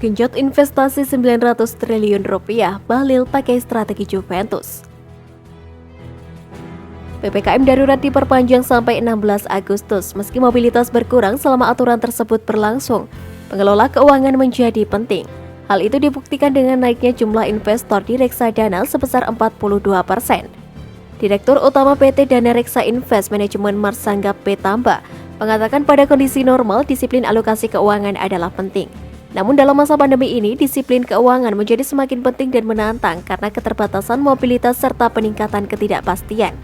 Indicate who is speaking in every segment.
Speaker 1: Genjot investasi 900 triliun rupiah, Bahlil pakai strategi Juventus. PPKM darurat diperpanjang sampai 16 Agustus. Meski mobilitas berkurang selama aturan tersebut berlangsung, pengelola keuangan menjadi penting. Hal itu dibuktikan dengan naiknya jumlah investor di reksadana sebesar 42%. Direktur Utama PT Dana Reksa Invest Manajemen Marsangga P. Tamba mengatakan pada kondisi normal disiplin alokasi keuangan adalah penting. Namun dalam masa pandemi ini, disiplin keuangan menjadi semakin penting dan menantang karena keterbatasan mobilitas serta peningkatan ketidakpastian.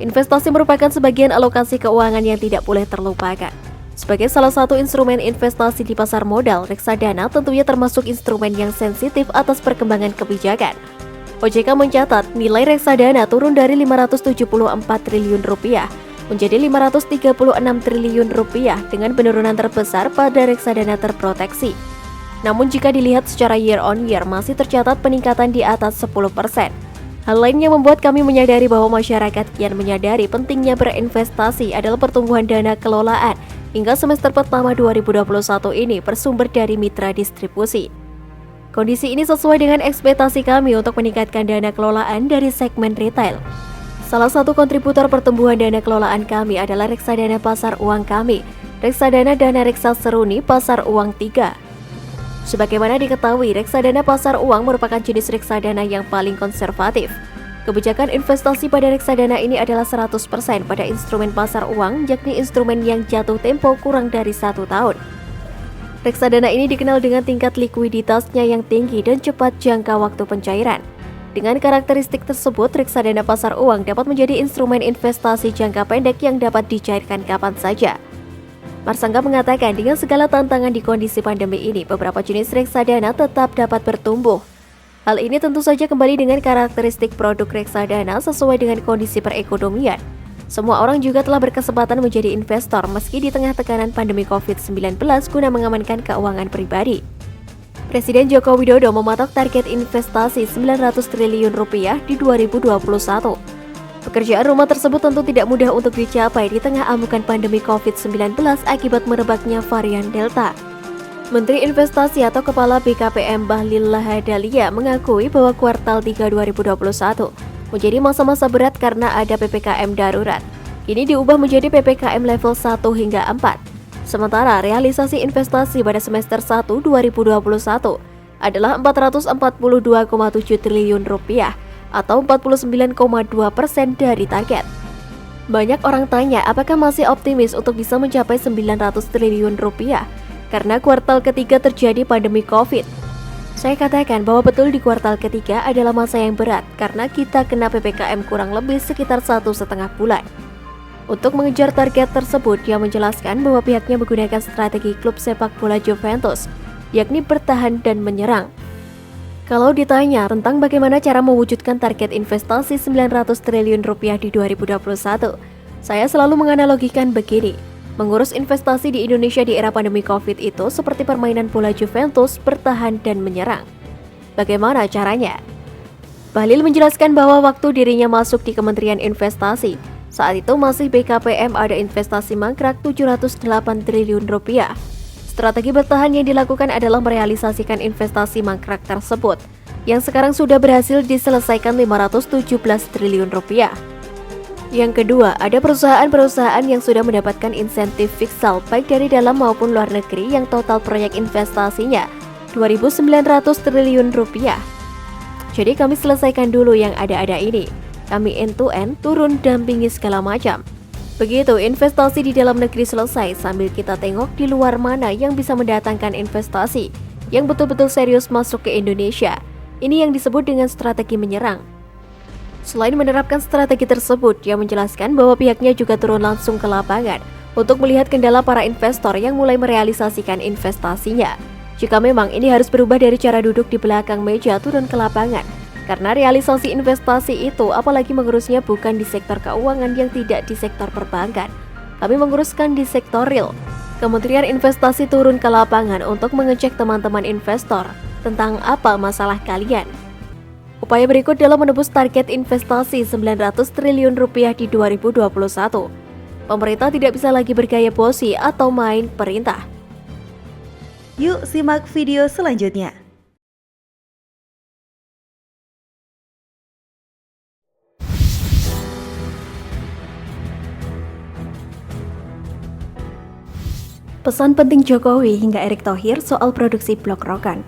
Speaker 1: Investasi merupakan sebagian alokasi keuangan yang tidak boleh terlupakan. Sebagai salah satu instrumen investasi di pasar modal, reksadana tentunya termasuk instrumen yang sensitif atas perkembangan kebijakan. OJK mencatat nilai reksadana turun dari 574 triliun rupiah menjadi 536 triliun rupiah dengan penurunan terbesar pada reksadana terproteksi. Namun jika dilihat secara year on year masih tercatat peningkatan di atas 10%. Hal lain yang membuat kami menyadari bahwa masyarakat kian menyadari pentingnya berinvestasi adalah pertumbuhan dana kelolaan hingga semester pertama 2021 ini bersumber dari mitra distribusi. Kondisi ini sesuai dengan ekspektasi kami untuk meningkatkan dana kelolaan dari segmen retail. Salah satu kontributor pertumbuhan dana kelolaan kami adalah reksadana pasar uang kami, reksadana dana reksa seruni pasar uang 3. Sebagaimana diketahui, reksadana pasar uang merupakan jenis reksadana yang paling konservatif. Kebijakan investasi pada reksadana ini adalah 100% pada instrumen pasar uang, yakni instrumen yang jatuh tempo kurang dari 1 tahun. Reksadana ini dikenal dengan tingkat likuiditasnya yang tinggi dan cepat jangka waktu pencairan. Dengan karakteristik tersebut, reksadana pasar uang dapat menjadi instrumen investasi jangka pendek yang dapat dicairkan kapan saja. Marsangga mengatakan dengan segala tantangan di kondisi pandemi ini, beberapa jenis reksadana tetap dapat bertumbuh. Hal ini tentu saja kembali dengan karakteristik produk reksadana sesuai dengan kondisi perekonomian. Semua orang juga telah berkesempatan menjadi investor meski di tengah tekanan pandemi COVID-19 guna mengamankan keuangan pribadi. Presiden Joko Widodo mematok target investasi 900 triliun rupiah di 2021. Pekerjaan rumah tersebut tentu tidak mudah untuk dicapai di tengah amukan pandemi COVID-19 akibat merebaknya varian Delta. Menteri Investasi atau Kepala BKPM Bahlil Lahadalia mengakui bahwa kuartal 3 2021 menjadi masa-masa berat karena ada PPKM darurat. Ini diubah menjadi PPKM level 1 hingga 4. Sementara realisasi investasi pada semester 1 2021 adalah 442,7 triliun rupiah atau 49,2% dari target. Banyak orang tanya apakah masih optimis untuk bisa mencapai 900 triliun rupiah karena kuartal ketiga terjadi pandemi COVID. Saya katakan bahwa betul di kuartal ketiga adalah masa yang berat karena kita kena PPKM kurang lebih sekitar 1,5 bulan. Untuk mengejar target tersebut, dia menjelaskan bahwa pihaknya menggunakan strategi klub sepak bola Juventus, yakni bertahan dan menyerang. Kalau ditanya tentang bagaimana cara mewujudkan target investasi 900 triliun rupiah di 2021, saya selalu menganalogikan begini. Mengurus investasi di Indonesia di era pandemi COVID itu seperti permainan bola Juventus bertahan dan menyerang. Bagaimana caranya? Bahlil menjelaskan bahwa waktu dirinya masuk di Kementerian Investasi, saat itu masih BKPM ada investasi mangkrak 708 triliun rupiah. Strategi bertahan yang dilakukan adalah merealisasikan investasi mangkrak tersebut, yang sekarang sudah berhasil diselesaikan 517 triliun rupiah. Yang kedua, ada perusahaan-perusahaan yang sudah mendapatkan insentif fiskal baik dari dalam maupun luar negeri yang total proyek investasinya 2.900 triliun rupiah. Jadi kami selesaikan dulu yang ada-ada ini. Kami end-to-end turun dampingi segala macam. Begitu investasi di dalam negeri selesai sambil kita tengok di luar mana yang bisa mendatangkan investasi yang betul-betul serius masuk ke Indonesia. Ini yang disebut dengan strategi menyerang. Selain menerapkan strategi tersebut, dia menjelaskan bahwa pihaknya juga turun langsung ke lapangan untuk melihat kendala para investor yang mulai merealisasikan investasinya. Jika memang ini harus berubah dari cara duduk di belakang meja turun ke lapangan. Karena realisasi investasi itu apalagi mengurusnya bukan di sektor keuangan yang tidak di sektor perbankan. Kami menguruskan di sektor real. Kementerian Investasi turun ke lapangan untuk mengecek teman-teman investor tentang apa masalah kalian. Upaya berikut dalam menembus target investasi 900 triliun rupiah di 2021. Pemerintah tidak bisa lagi bergaya bosi atau main perintah.
Speaker 2: Yuk simak video selanjutnya.
Speaker 1: Pesan penting Jokowi hingga Erick Thohir soal produksi blok rokan.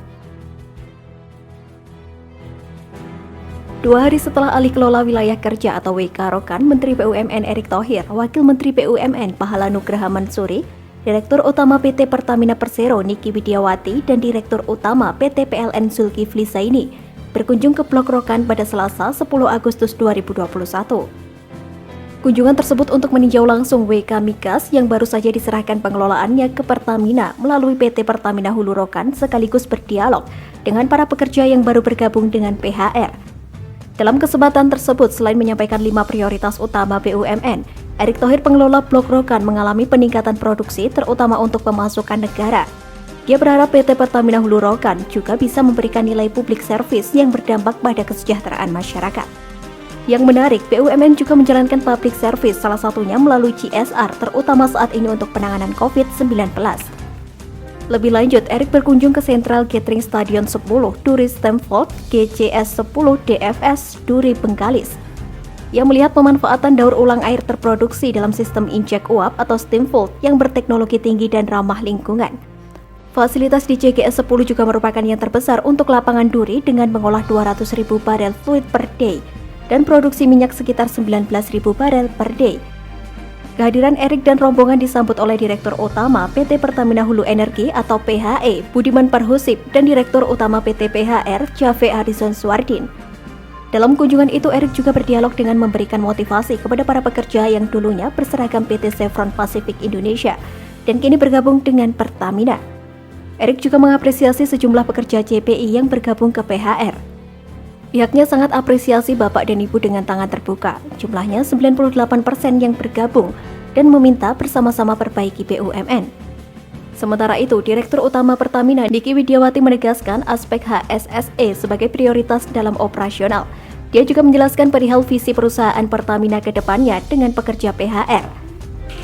Speaker 1: 2 hari setelah alih kelola wilayah kerja atau WK Rokan, Menteri BUMN Erick Thohir, Wakil Menteri BUMN Pahala Nugraha Mansuri, Direktur Utama PT Pertamina Persero Niki Widiawati, dan Direktur Utama PT PLN Zulkifli Zaini berkunjung ke blok Rokan pada Selasa 10 Agustus 2021. Kunjungan tersebut untuk meninjau langsung WK Migas yang baru saja diserahkan pengelolaannya ke Pertamina melalui PT Pertamina Hulu Rokan, sekaligus berdialog dengan para pekerja yang baru bergabung dengan PHR. Dalam kesempatan tersebut, selain menyampaikan 5 prioritas utama BUMN, Erick Thohir, pengelola blok Rokan, mengalami peningkatan produksi terutama untuk pemasukan negara. Dia berharap PT Pertamina Hulu Rokan juga bisa memberikan nilai publik servis yang berdampak pada kesejahteraan masyarakat. Yang menarik, BUMN juga menjalankan public service, salah satunya melalui CSR, terutama saat ini untuk penanganan COVID-19. Lebih lanjut, Erick berkunjung ke Central Catering Stadion 10, Duri Stamford, GCS 10 DFS, Duri Bengkalis, yang melihat pemanfaatan daur ulang air terproduksi dalam sistem injek uap atau steam flood yang berteknologi tinggi dan ramah lingkungan. Fasilitas di JGS 10 juga merupakan yang terbesar untuk lapangan duri dengan mengolah 200.000 barel fluid per day dan produksi minyak sekitar 19.000 barel per day. Kehadiran Erick dan rombongan disambut oleh Direktur Utama PT Pertamina Hulu Energi atau PHE Budiman Parhusip dan Direktur Utama PT PHR Jave Arizon Suardin. Dalam kunjungan itu, Erick juga berdialog dengan memberikan motivasi kepada para pekerja yang dulunya berseragam PT Chevron Pacific Indonesia dan kini bergabung dengan Pertamina. Erick juga mengapresiasi sejumlah pekerja CPI yang bergabung ke PHR. Pihaknya sangat apresiasi Bapak dan Ibu dengan tangan terbuka. Jumlahnya 98% yang bergabung dan meminta bersama-sama perbaiki BUMN. Sementara itu, Direktur Utama Pertamina Niki Widiawati menegaskan aspek HSSE sebagai prioritas dalam operasional. Dia juga menjelaskan perihal visi perusahaan Pertamina ke depannya dengan pekerja PHR.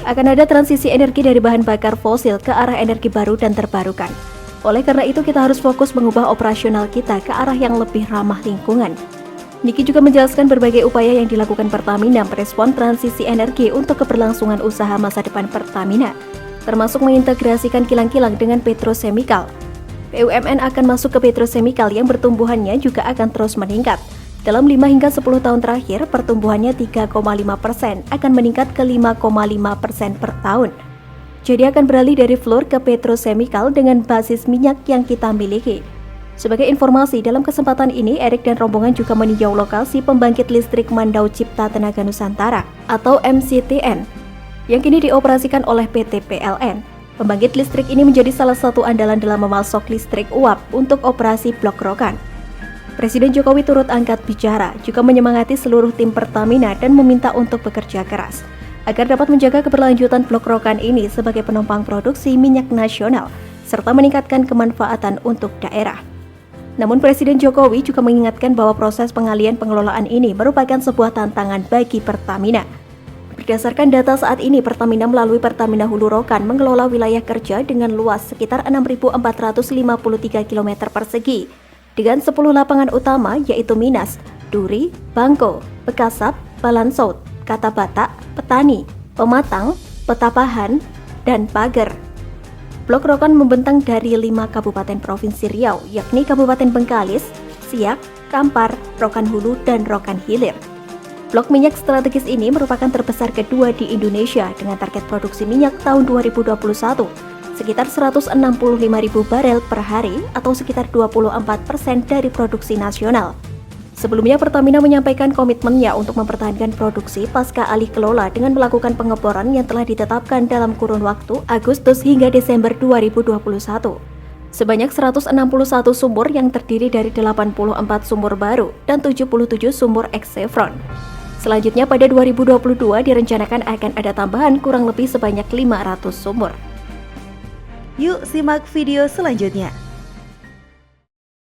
Speaker 1: Akan ada transisi energi dari bahan bakar fosil ke arah energi baru dan terbarukan. Oleh karena itu, kita harus fokus mengubah operasional kita ke arah yang lebih ramah lingkungan. Niki juga menjelaskan berbagai upaya yang dilakukan Pertamina merespon transisi energi untuk keberlangsungan usaha masa depan Pertamina, termasuk mengintegrasikan kilang-kilang dengan petrochemical. BUMN akan masuk ke petrochemical yang pertumbuhannya juga akan terus meningkat. Dalam 5 hingga 10 tahun terakhir, pertumbuhannya 3,5% akan meningkat ke 5,5% per tahun. Jadi akan beralih dari fluor ke petrochemical dengan basis minyak yang kita miliki. Sebagai informasi, dalam kesempatan ini Erick dan rombongan juga meninjau lokasi pembangkit listrik Mandau Cipta Tenaga Nusantara atau MCTN yang kini dioperasikan oleh PT PLN. Pembangkit listrik ini menjadi salah satu andalan dalam memasok listrik uap untuk operasi blok Rokan. Presiden Jokowi turut angkat bicara, juga menyemangati seluruh tim Pertamina dan meminta untuk bekerja keras agar dapat menjaga keberlanjutan blok Rokan ini sebagai penopang produksi minyak nasional, serta meningkatkan kemanfaatan untuk daerah. Namun Presiden Jokowi juga mengingatkan bahwa proses pengalihan pengelolaan ini merupakan sebuah tantangan bagi Pertamina. Berdasarkan data saat ini, Pertamina melalui Pertamina Hulu Rokan mengelola wilayah kerja dengan luas sekitar 6.453 km persegi, dengan 10 lapangan utama yaitu Minas, Duri, Bangko, Bekasap, Balansot, Katabatak, Petani, Pematang, Petapahan, dan Pager. Blok Rokan membentang dari 5 kabupaten Provinsi Riau, yakni Kabupaten Bengkalis, Siak, Kampar, Rokan Hulu, dan Rokan Hilir. Blok minyak strategis ini merupakan terbesar kedua di Indonesia dengan target produksi minyak tahun 2021 sekitar 165.000 barel per hari atau sekitar 24% dari produksi nasional. Sebelumnya, Pertamina menyampaikan komitmennya untuk mempertahankan produksi pasca alih kelola dengan melakukan pengeboran yang telah ditetapkan dalam kurun waktu Agustus hingga Desember 2021. Sebanyak 161 sumur yang terdiri dari 84 sumur baru dan 77 sumur ex-Chevron. Selanjutnya pada 2022 direncanakan akan ada tambahan kurang lebih sebanyak 500 sumur.
Speaker 2: Yuk simak video selanjutnya.